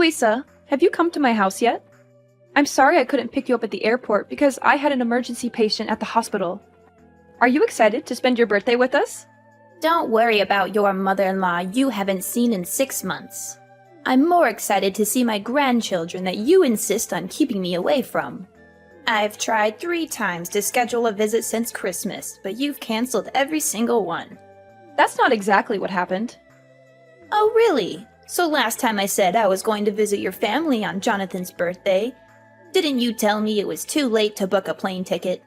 Louisa, have you come to my house yet? I'm sorry I couldn't pick you up at the airport because I had an emergency patient at the hospital. Are you excited to spend your birthday with us? Don't worry about your mother-in-law you haven't seen in 6 months. I'm more excited to see my grandchildren that you insist on keeping me away from. I've tried 3 times to schedule a visit since Christmas, but you've canceled every single one. That's not exactly what happened. Oh, really? So last time I said I was going to visit your family on Jonathan's birthday, didn't you tell me it was too late to book a plane ticket?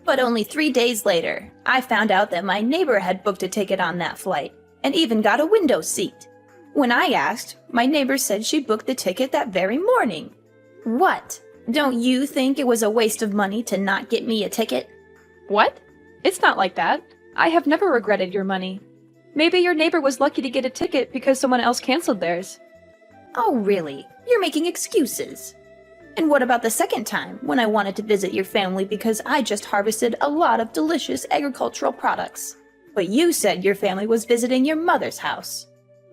But only 3 days later, I found out that my neighbor had booked a ticket on that flight, and even got a window seat. When I asked, my neighbor said she booked the ticket that very morning. What? Don't you think it was a waste of money to not get me a ticket? What? It's not like that. I have never regretted your money. Maybe your neighbor was lucky to get a ticket because someone else canceled theirs. Oh, really? You're making excuses. And what about the second time, when I wanted to visit your family because I just harvested a lot of delicious agricultural products? But you said your family was visiting your mother's house.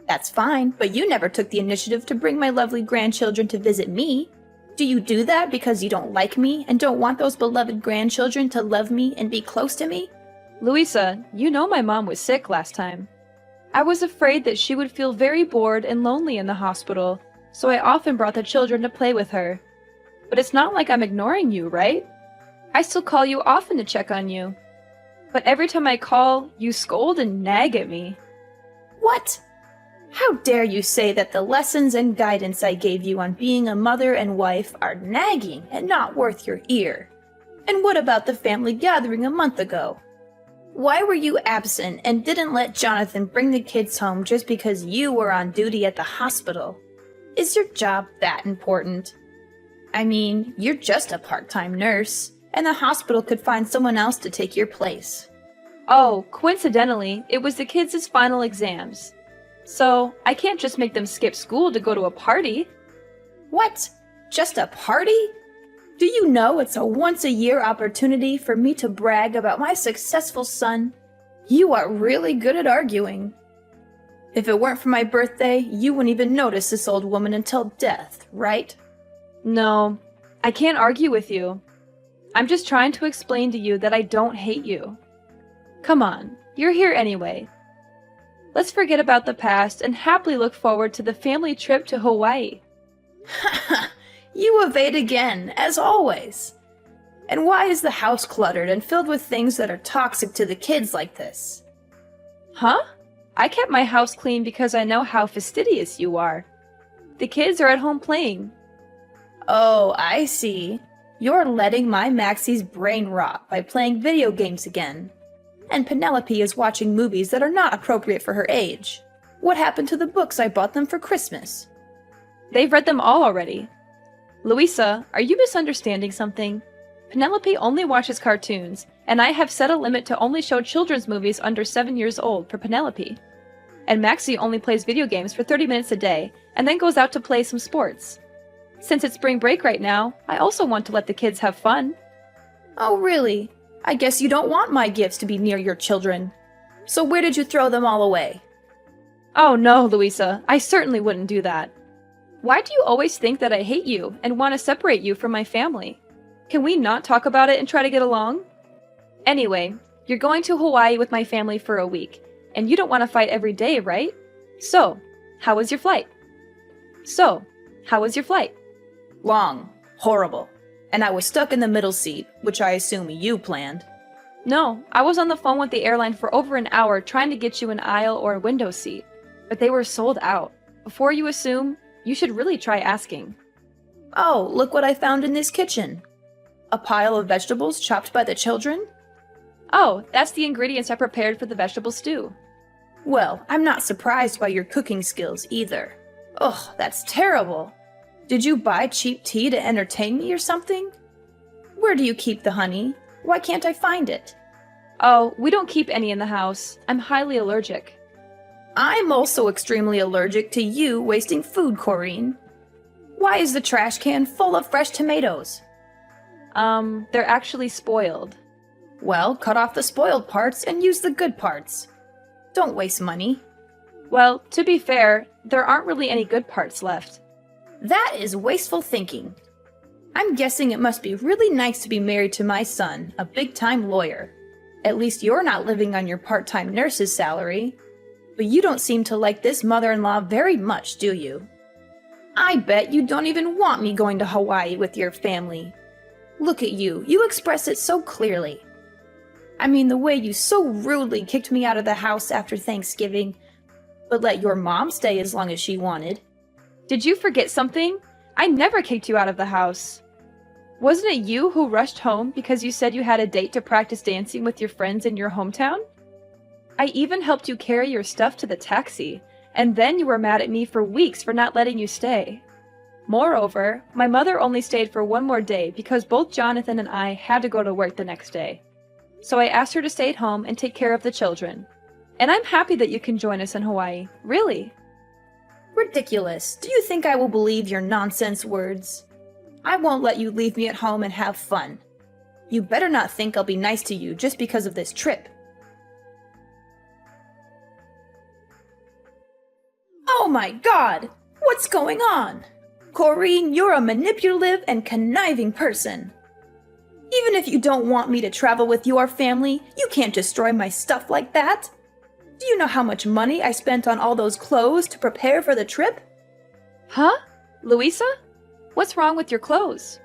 That's fine, but you never took the initiative to bring my lovely grandchildren to visit me. Do you do that because you don't like me and don't want those beloved grandchildren to love me and be close to me? Louisa, you know my mom was sick last time. I was afraid that she would feel very bored and lonely in the hospital, so I often brought the children to play with her. But it's not like I'm ignoring you, right? I still call you often to check on you. But every time I call, you scold and nag at me. What? How dare you say that the lessons and guidance I gave you on being a mother and wife are nagging and not worth your ear? And what about the family gathering a month ago? Why were you absent and didn't let Jonathan bring the kids home just because you were on duty at the hospital? Is your job that important? I mean, you're just a part-time nurse, and the hospital could find someone else to take your place. Oh, coincidentally, it was the kids' final exams. So, I can't just make them skip school to go to a party. What? Just a party? Do you know it's a once-a-year opportunity for me to brag about my successful son? You are really good at arguing. If it weren't for my birthday, you wouldn't even notice this old woman until death, right? No, I can't argue with you. I'm just trying to explain to you that I don't hate you. Come on, you're here anyway. Let's forget about the past and happily look forward to the family trip to Hawaii. You evade again, as always. And why is the house cluttered and filled with things that are toxic to the kids like this? Huh? I kept my house clean because I know how fastidious you are. The kids are at home playing. Oh, I see. You're letting my Maxie's brain rot by playing video games again. And Penelope is watching movies that are not appropriate for her age. What happened to the books I bought them for Christmas? They've read them all already. Louisa, are you misunderstanding something? Penelope only watches cartoons, and I have set a limit to only show children's movies under 7 years old for Penelope. And Maxie only plays video games for 30 minutes a day, and then goes out to play some sports. Since it's spring break right now, I also want to let the kids have fun. Oh, really? I guess you don't want my gifts to be near your children. So where did you throw them all away? Oh no, Louisa, I certainly wouldn't do that. Why do you always think that I hate you and want to separate you from my family? Can we not talk about it and try to get along? Anyway, you're going to Hawaii with my family for a week, and you don't want to fight every day, right? So, how was your flight? Long. Horrible. And I was stuck in the middle seat, which I assume you planned. No, I was on the phone with the airline for over an hour trying to get you an aisle or a window seat, but they were sold out. Before you assume, you should really try asking. Oh, look what I found in this kitchen. A pile of vegetables chopped by the children? Oh, that's the ingredients I prepared for the vegetable stew. Well, I'm not surprised by your cooking skills either. Ugh, that's terrible. Did you buy cheap tea to entertain me or something? Where do you keep the honey? Why can't I find it? Oh, we don't keep any in the house. I'm highly allergic. I'm also extremely allergic to you wasting food, Corinne. Why is the trash can full of fresh tomatoes? They're actually spoiled. Well, cut off the spoiled parts and use the good parts. Don't waste money. Well, to be fair, there aren't really any good parts left. That is wasteful thinking. I'm guessing it must be really nice to be married to my son, a big-time lawyer. At least you're not living on your part-time nurse's salary. But you don't seem to like this mother-in-law very much, do you? I bet you don't even want me going to Hawaii with your family. Look at you, you express it so clearly. I mean, the way you so rudely kicked me out of the house after Thanksgiving, but let your mom stay as long as she wanted. Did you forget something? I never kicked you out of the house. Wasn't it you who rushed home because you said you had a date to practice dancing with your friends in your hometown? I even helped you carry your stuff to the taxi, and then you were mad at me for weeks for not letting you stay. Moreover, my mother only stayed for one more day because both Jonathan and I had to go to work the next day. So I asked her to stay at home and take care of the children. And I'm happy that you can join us in Hawaii, really. Ridiculous. Do you think I will believe your nonsense words? I won't let you leave me at home and have fun. You better not think I'll be nice to you just because of this trip. Oh my God! What's going on? Corrine, you're a manipulative and conniving person. Even if you don't want me to travel with your family, you can't destroy my stuff like that. Do you know how much money I spent on all those clothes to prepare for the trip? Huh? Louisa? What's wrong with your clothes?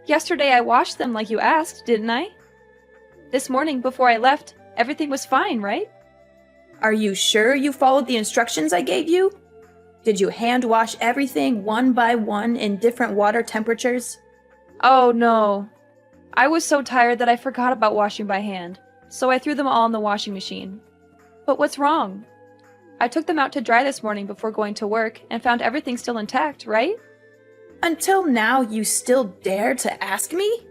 Yesterday I washed them like you asked, didn't I? This morning before I left, everything was fine, right? Are you sure you followed the instructions I gave you? Did you hand wash everything one by one in different water temperatures? Oh no. I was so tired that I forgot about washing by hand, so I threw them all in the washing machine. But what's wrong? I took them out to dry this morning before going to work and found everything still intact, right? Until now, you still dare to ask me?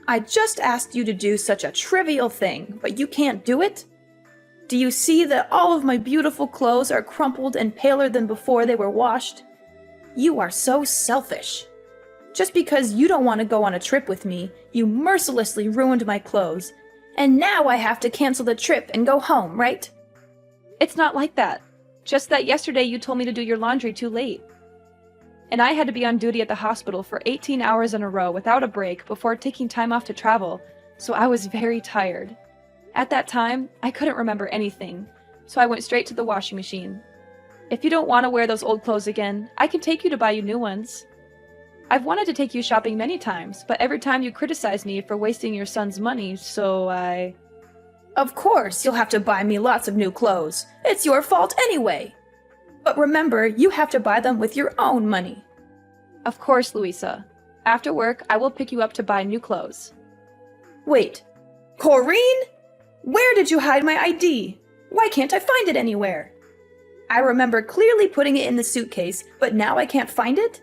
I just asked you to do such a trivial thing, but you can't do it? Do you see that all of my beautiful clothes are crumpled and paler than before they were washed? You are so selfish. Just because you don't want to go on a trip with me, you mercilessly ruined my clothes, and now I have to cancel the trip and go home, right? It's not like that. Just that yesterday you told me to do your laundry too late. And I had to be on duty at the hospital for 18 hours in a row without a break before taking time off to travel, so I was very tired. At that time, I couldn't remember anything, so I went straight to the washing machine. If you don't want to wear those old clothes again, I can take you to buy you new ones. I've wanted to take you shopping many times, but every time you criticize me for wasting your son's money, so I... Of course, you'll have to buy me lots of new clothes. It's your fault anyway. But remember, you have to buy them with your own money. Of course, Louisa. After work, I will pick you up to buy new clothes. Wait, Corrine? Where did you hide my ID? Why can't I find it anywhere? I remember clearly putting it in the suitcase, but now I can't find it?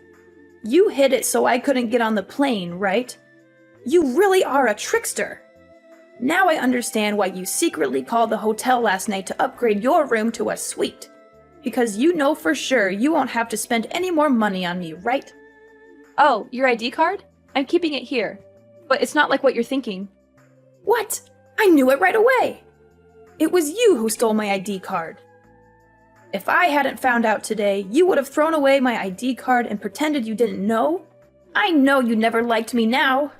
You hid it so I couldn't get on the plane, right? You really are a trickster. Now I understand why you secretly called the hotel last night to upgrade your room to a suite. Because you know for sure you won't have to spend any more money on me, right? Oh, your ID card? I'm keeping it here. But it's not like what you're thinking. What? I knew it right away. It was you who stole my ID card. If I hadn't found out today, you would have thrown away my ID card and pretended you didn't know. I know you never liked me now.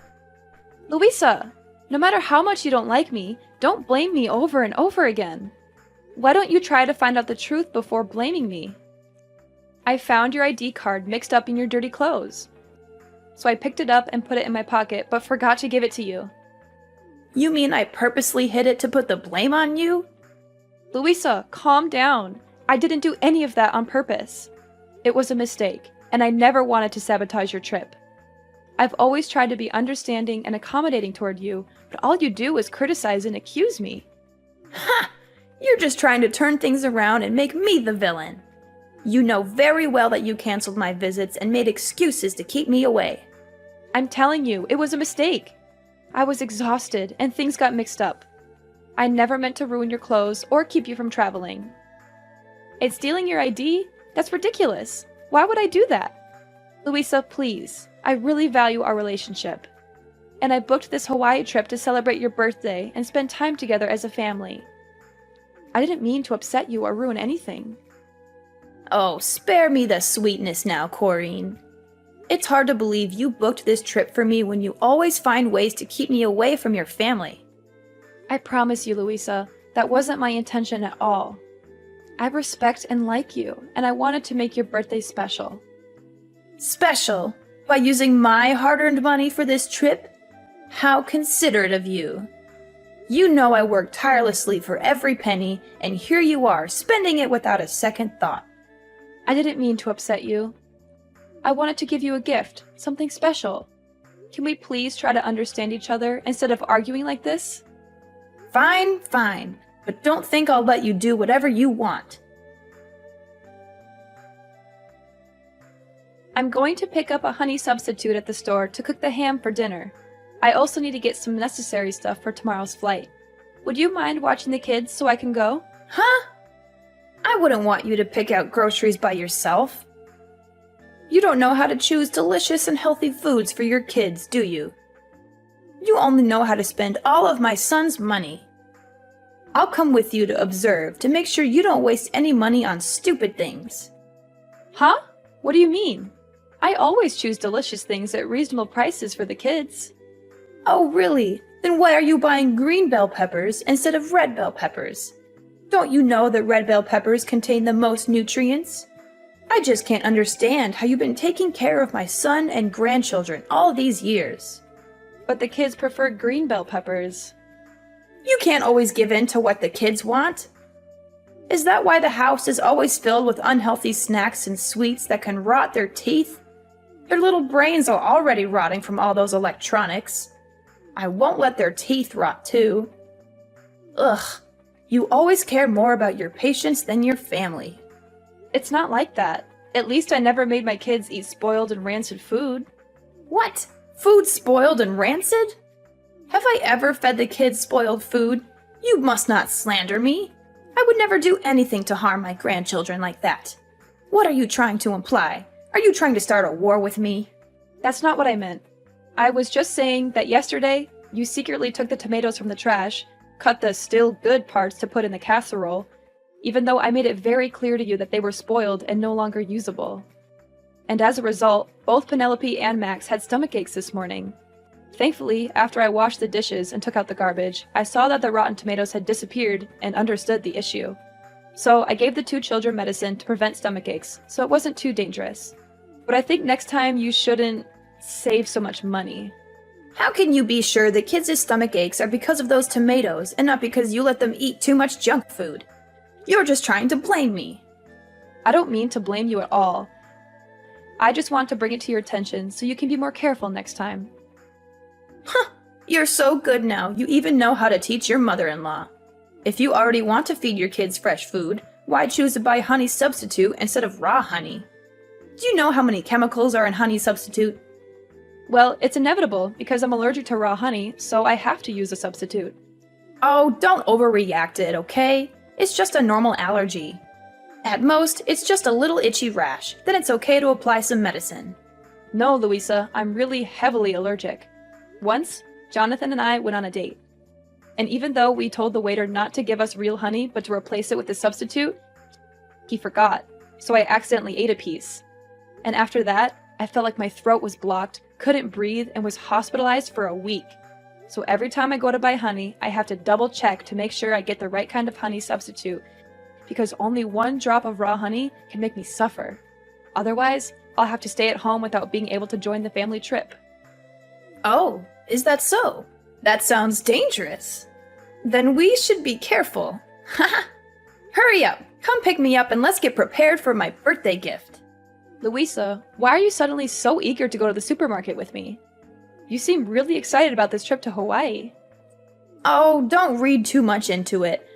Louisa, no matter how much you don't like me, don't blame me over and over again. Why don't you try to find out the truth before blaming me? I found your ID card mixed up in your dirty clothes. So I picked it up and put it in my pocket, but forgot to give it to you. You mean I purposely hid it to put the blame on you? Louisa, calm down. I didn't do any of that on purpose. It was a mistake, and I never wanted to sabotage your trip. I've always tried to be understanding and accommodating toward you, but all you do is criticize and accuse me. Ha! You're just trying to turn things around and make me the villain. You know very well that you canceled my visits and made excuses to keep me away. I'm telling you, it was a mistake. I was exhausted and things got mixed up. I never meant to ruin your clothes or keep you from traveling. And stealing your ID? That's ridiculous. Why would I do that? Louisa, please. I really value our relationship. And I booked this Hawaii trip to celebrate your birthday and spend time together as a family. I didn't mean to upset you or ruin anything. Oh, spare me the sweetness now, Corrine. It's hard to believe you booked this trip for me when you always find ways to keep me away from your family. I promise you, Louisa, that wasn't my intention at all. I respect and like you, and I wanted to make your birthday special. Special? By using my hard-earned money for this trip? How considerate of you. You know I worked tirelessly for every penny, and here you are, spending it without a second thought. I didn't mean to upset you. I wanted to give you a gift, something special. Can we please try to understand each other instead of arguing like this? Fine, fine, but don't think I'll let you do whatever you want. I'm going to pick up a honey substitute at the store to cook the ham for dinner. I also need to get some necessary stuff for tomorrow's flight. Would you mind watching the kids so I can go? Huh? I wouldn't want you to pick out groceries by yourself. You don't know how to choose delicious and healthy foods for your kids, do you? You only know how to spend all of my son's money. I'll come with you to observe to make sure you don't waste any money on stupid things. Huh? What do you mean? I always choose delicious things at reasonable prices for the kids. Oh, really? Then why are you buying green bell peppers instead of red bell peppers? Don't you know that red bell peppers contain the most nutrients? I just can't understand how you've been taking care of my son and grandchildren all these years. But the kids prefer green bell peppers. You can't always give in to what the kids want. Is that why the house is always filled with unhealthy snacks and sweets that can rot their teeth? Their little brains are already rotting from all those electronics. I won't let their teeth rot too. Ugh, you always care more about your patients than your family. It's not like that. At least I never made my kids eat spoiled and rancid food. What? Food spoiled and rancid? Have I ever fed the kids spoiled food? You must not slander me. I would never do anything to harm my grandchildren like that. What are you trying to imply? Are you trying to start a war with me? That's not what I meant. I was just saying that yesterday, you secretly took the tomatoes from the trash, cut the still good parts to put in the casserole, even though I made it very clear to you that they were spoiled and no longer usable. And as a result, both Penelope and Max had stomach aches this morning. Thankfully, after I washed the dishes and took out the garbage, I saw that the rotten tomatoes had disappeared and understood the issue. So I gave the two children medicine to prevent stomach aches, so it wasn't too dangerous. But I think next time you shouldn't save so much money. How can you be sure the kids' stomach aches are because of those tomatoes and not because you let them eat too much junk food? You're just trying to blame me. I don't mean to blame you at all. I just want to bring it to your attention so you can be more careful next time. Huh, you're so good now, you even know how to teach your mother-in-law. If you already want to feed your kids fresh food, why choose to buy honey substitute instead of raw honey? Do you know how many chemicals are in honey substitute? Well, it's inevitable because I'm allergic to raw honey, so I have to use a substitute. Oh, don't overreact it, okay? It's just a normal allergy. At most, it's just a little itchy rash. Then it's okay to apply some medicine. No, Louisa, I'm really heavily allergic. Once, Jonathan and I went on a date. And even though we told the waiter not to give us real honey but to replace it with a substitute, he forgot, so I accidentally ate a piece. And after that, I felt like my throat was blocked, couldn't breathe, and was hospitalized for a week. So every time I go to buy honey, I have to double check to make sure I get the right kind of honey substitute, because only one drop of raw honey can make me suffer. Otherwise, I'll have to stay at home without being able to join the family trip. Oh, is that so? That sounds dangerous. Then we should be careful. Haha! Hurry up! Come pick me up and let's get prepared for my birthday gift. Louisa, why are you suddenly so eager to go to the supermarket with me? You seem really excited about this trip to Hawaii. Oh, don't read too much into it.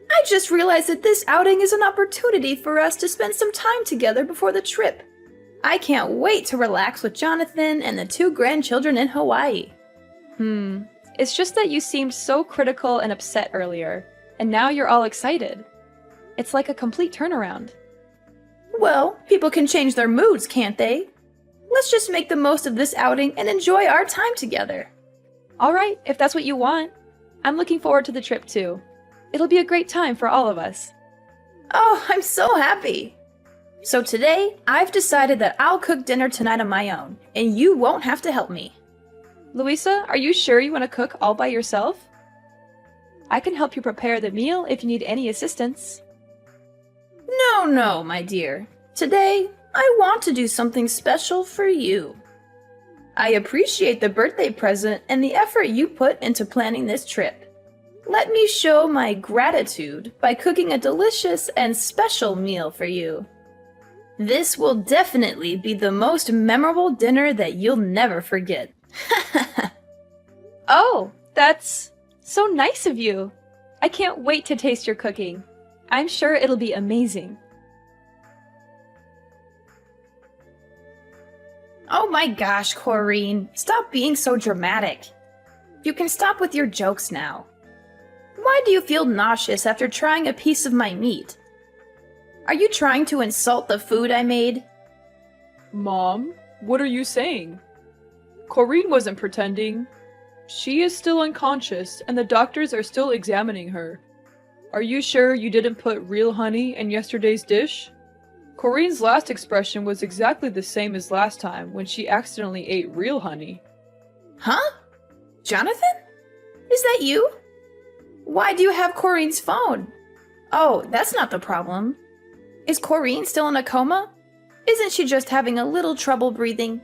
I just realized that this outing is an opportunity for us to spend some time together before the trip. I can't wait to relax with Jonathan and the two grandchildren in Hawaii. It's just that you seemed so critical and upset earlier, and now you're all excited. It's like a complete turnaround. Well, people can change their moods, can't they? Let's just make the most of this outing and enjoy our time together. Alright, if that's what you want. I'm looking forward to the trip too. It'll be a great time for all of us. Oh, I'm so happy. So today, I've decided that I'll cook dinner tonight on my own, and you won't have to help me. Louisa, are you sure you want to cook all by yourself? I can help you prepare the meal if you need any assistance. No, my dear. Today, I want to do something special for you. I appreciate the birthday present and the effort you put into planning this trip. Let me show my gratitude by cooking a delicious and special meal for you. This will definitely be the most memorable dinner that you'll never forget. Oh, that's so nice of you. I can't wait to taste your cooking. I'm sure it'll be amazing. Oh my gosh, Corrine, stop being so dramatic. You can stop with your jokes now. Why do you feel nauseous after trying a piece of my meat? Are you trying to insult the food I made? Mom, what are you saying? Corrine wasn't pretending. She is still unconscious, and the doctors are still examining her. Are you sure you didn't put real honey in yesterday's dish? Corrine's last expression was exactly the same as last time when she accidentally ate real honey. Huh? Jonathan? Is that you? Why do you have Corrine's phone? Oh, that's not the problem. Is Corrine still in a coma? Isn't she just having a little trouble breathing?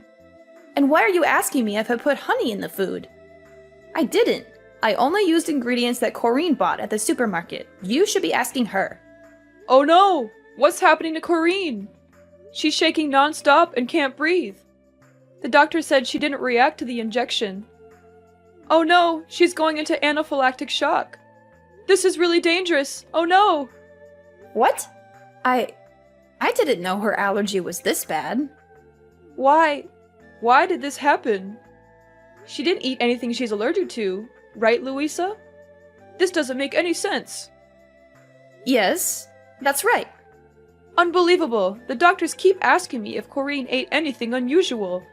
And why are you asking me if I put honey in the food? I didn't. I only used ingredients that Corrine bought at the supermarket. You should be asking her. Oh no! What's happening to Corrine? She's shaking non-stop and can't breathe. The doctor said she didn't react to the injection. Oh no, she's going into anaphylactic shock. This is really dangerous. Oh no! What? I didn't know her allergy was this bad. Why? Why did this happen? She didn't eat anything she's allergic to, right, Louisa? This doesn't make any sense. Yes, that's right. Unbelievable! The doctors keep asking me if Corrine ate anything unusual.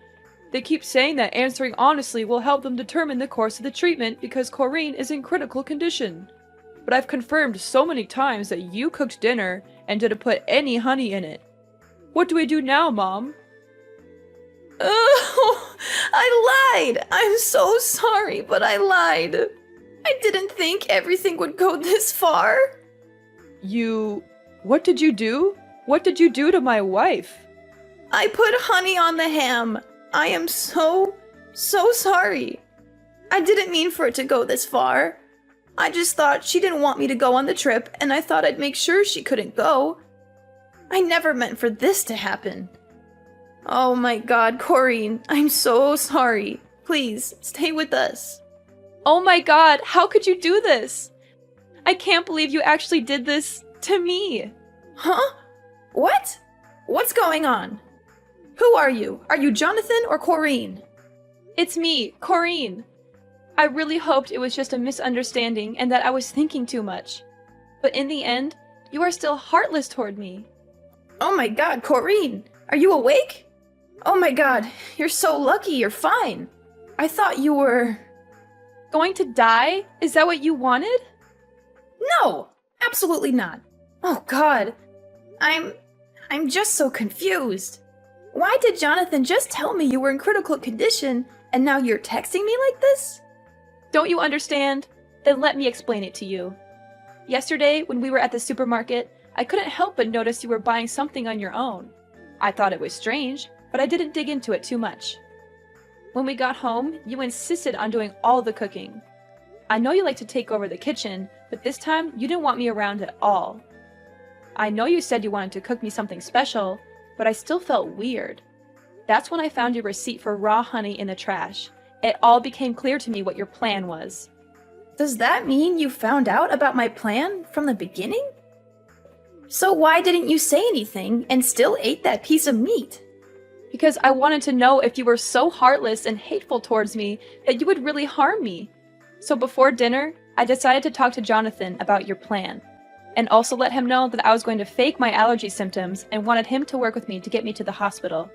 They keep saying that answering honestly will help them determine the course of the treatment because Corrine is in critical condition. But I've confirmed so many times that you cooked dinner and didn't put any honey in it. What do we do now, Mom? Oh, I lied! I'm so sorry, but I lied. I didn't think everything would go this far. What did you do? What did you do to my wife? I put honey on the ham. I am so sorry. I didn't mean for it to go this far. I just thought she didn't want me to go on the trip, and I thought I'd make sure she couldn't go. I never meant for this to happen. Oh my god, Corrine, I'm so sorry. Please, stay with us. Oh my god, how could you do this? I can't believe you actually did this to me. Huh? What? What's going on? Who are you? Are you Jonathan or Corrine? It's me, Corrine. I really hoped it was just a misunderstanding and that I was thinking too much. But in the end, you are still heartless toward me. Oh my god, Corrine! Are you awake? Oh my god, you're so lucky you're fine. I thought you were... Going to die? Is that what you wanted? No! Absolutely not. Oh god. I'm just so confused. Why did Jonathan just tell me you were in critical condition and now you're texting me like this? Don't you understand? Then let me explain it to you. Yesterday, when we were at the supermarket, I couldn't help but notice you were buying something on your own. I thought it was strange, but I didn't dig into it too much. When we got home, you insisted on doing all the cooking. I know you like to take over the kitchen, but this time you didn't want me around at all. I know you said you wanted to cook me something special, but I still felt weird. That's when I found your receipt for raw honey in the trash. It all became clear to me what your plan was. Does that mean you found out about my plan from the beginning? So why didn't you say anything and still ate that piece of meat? Because I wanted to know if you were so heartless and hateful towards me that you would really harm me. So before dinner, I decided to talk to Jonathan about your plan, and also let him know that I was going to fake my allergy symptoms and wanted him to work with me to get me to the hospital.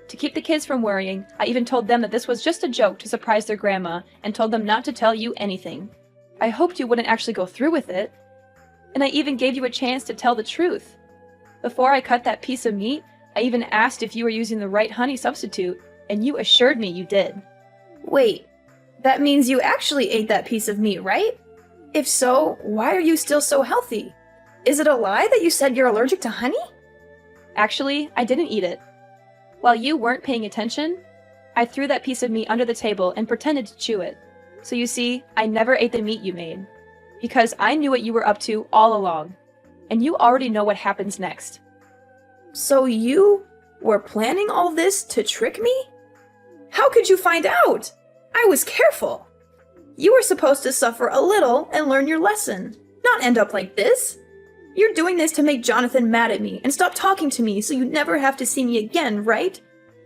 To keep the kids from worrying, I even told them that this was just a joke to surprise their grandma and told them not to tell you anything. I hoped you wouldn't actually go through with it. And I even gave you a chance to tell the truth. Before I cut that piece of meat, I even asked if you were using the right honey substitute, and you assured me you did. Wait, that means you actually ate that piece of meat, right? If so, why are you still so healthy? Is it a lie that you said you're allergic to honey? Actually, I didn't eat it. While you weren't paying attention, I threw that piece of meat under the table and pretended to chew it. So you see, I never ate the meat you made. Because I knew what you were up to all along. And you already know what happens next. So you were planning all this to trick me? How could you find out? I was careful. You were supposed to suffer a little and learn your lesson, not end up like this. You're doing this to make Jonathan mad at me and stop talking to me so you'd never have to see me again, right?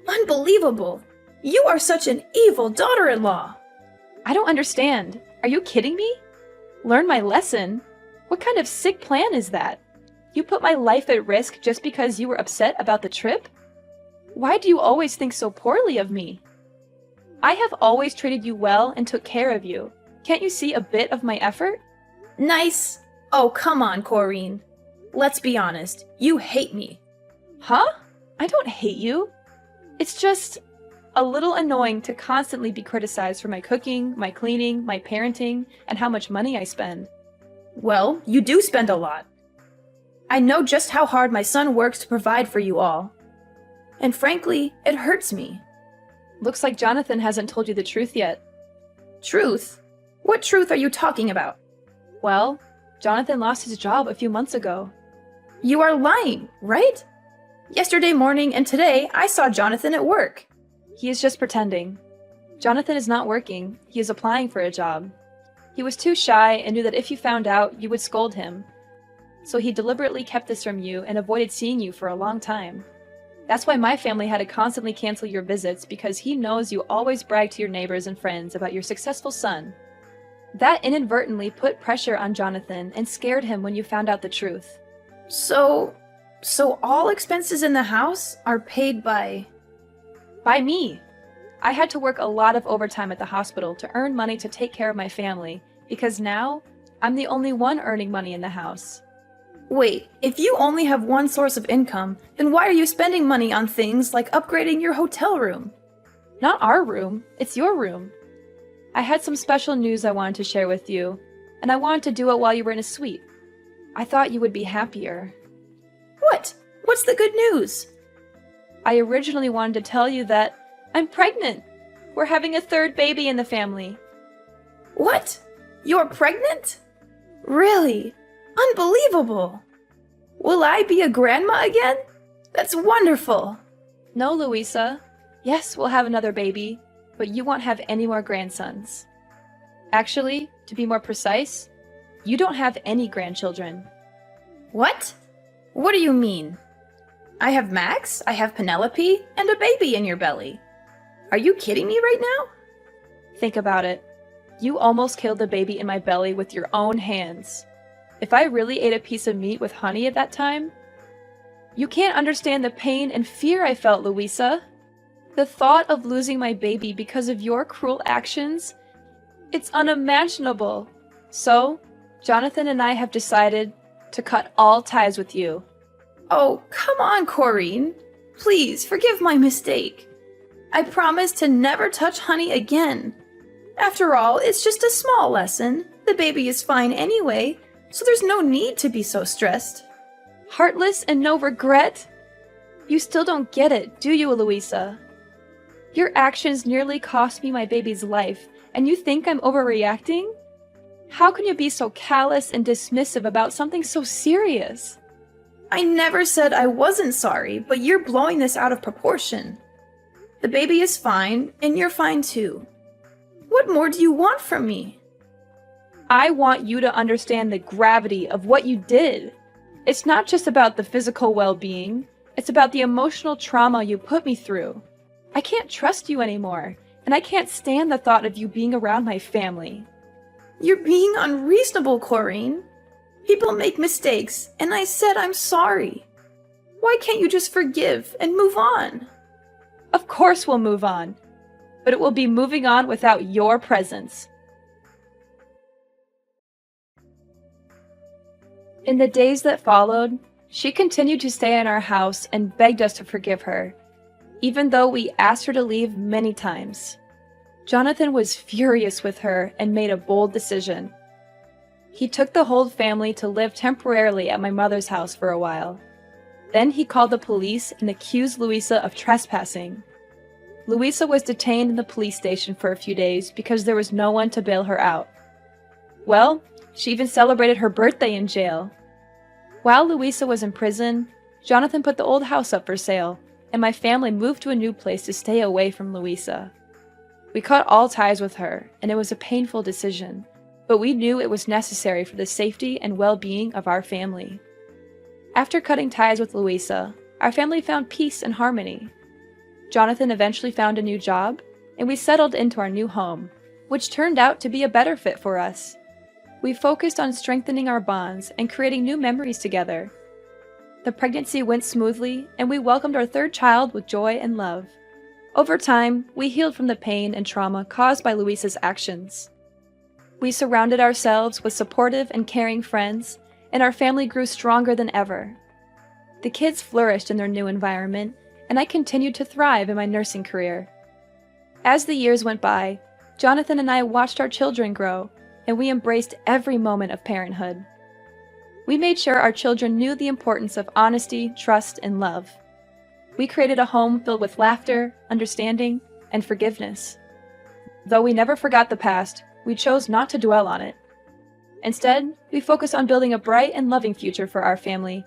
Unbelievable. You are such an evil daughter-in-law. I don't understand. Are you kidding me? Learn my lesson? What kind of sick plan is that? You put my life at risk just because you were upset about the trip? Why do you always think so poorly of me? I have always treated you well and took care of you. Can't you see a bit of my effort? Nice. Oh, come on, Corinne. Let's be honest. You hate me. Huh? I don't hate you. It's just a little annoying to constantly be criticized for my cooking, my cleaning, my parenting, and how much money I spend. Well, you do spend a lot. I know just how hard my son works to provide for you all. And frankly, it hurts me. Looks like Jonathan hasn't told you the truth yet. Truth? What truth are you talking about? Well, Jonathan lost his job a few months ago. You are lying, right? Yesterday morning and today, I saw Jonathan at work. He is just pretending. Jonathan is not working. He is applying for a job. He was too shy and knew that if you found out, you would scold him. So he deliberately kept this from you and avoided seeing you for a long time. That's why my family had to constantly cancel your visits, because he knows you always brag to your neighbors and friends about your successful son. That inadvertently put pressure on Jonathan and scared him when you found out the truth. So all expenses in the house are paid by me. I had to work a lot of overtime at the hospital to earn money to take care of my family, because now I'm the only one earning money in the house. Wait, if you only have one source of income, then why are you spending money on things like upgrading your hotel room? Not our room, it's your room. I had some special news I wanted to share with you, and I wanted to do it while you were in a suite. I thought you would be happier. What? What's the good news? I originally wanted to tell you that I'm pregnant. We're having a third baby in the family. What? You're pregnant? Really? Unbelievable! Will I be a grandma again? That's wonderful! No, Louisa. Yes, we'll have another baby, but you won't have any more grandsons. Actually, to be more precise, you don't have any grandchildren. What? What do you mean? I have Max, I have Penelope, and a baby in your belly. Are you kidding me right now? Think about it. You almost killed the baby in my belly with your own hands. If I really ate a piece of meat with honey at that time, you can't understand the pain and fear I felt, Louisa. The thought of losing my baby because of your cruel actions, it's unimaginable. So, Jonathan and I have decided to cut all ties with you. Oh, come on, Corinne. Please, forgive my mistake. I promise to never touch honey again. After all, it's just a small lesson. The baby is fine anyway, so there's no need to be so stressed. Heartless and no regret? You still don't get it, do you, Louisa? Your actions nearly cost me my baby's life, and you think I'm overreacting? How can you be so callous and dismissive about something so serious? I never said I wasn't sorry, but you're blowing this out of proportion. The baby is fine, and you're fine too. What more do you want from me? I want you to understand the gravity of what you did. It's not just about the physical well-being, it's about the emotional trauma you put me through. I can't trust you anymore, and I can't stand the thought of you being around my family. You're being unreasonable, Corinne. People make mistakes, and I said I'm sorry. Why can't you just forgive and move on? Of course we'll move on, but it will be moving on without your presence. In the days that followed, She continued to stay in our house and begged us to forgive her, even though we asked her to leave many times. Jonathan was furious with her and made a bold decision. He took the whole family to live temporarily at my mother's house for a while. Then he called the police and accused Louisa of trespassing. Louisa was detained in the police station for a few days because there was no one to bail her out. Well, she even celebrated her birthday in jail. While Louisa was in prison, Jonathan put the old house up for sale, and my family moved to a new place to stay away from Louisa. We cut all ties with her, and it was a painful decision, but we knew it was necessary for the safety and well-being of our family. After cutting ties with Louisa, our family found peace and harmony. Jonathan eventually found a new job, and we settled into our new home, which turned out to be a better fit for us. We focused on strengthening our bonds and creating new memories together. The pregnancy went smoothly, and we welcomed our third child with joy and love. Over time, we healed from the pain and trauma caused by Louisa's actions. We surrounded ourselves with supportive and caring friends, and our family grew stronger than ever. The kids flourished in their new environment, and I continued to thrive in my nursing career. As the years went by, Jonathan and I watched our children grow, and we embraced every moment of parenthood. We made sure our children knew the importance of honesty, trust, and love. We created a home filled with laughter, understanding, and forgiveness. Though we never forgot the past, we chose not to dwell on it. Instead, we focused on building a bright and loving future for our family.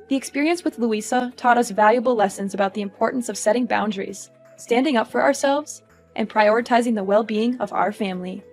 The experience with Louisa taught us valuable lessons about the importance of setting boundaries, standing up for ourselves, and prioritizing the well-being of our family.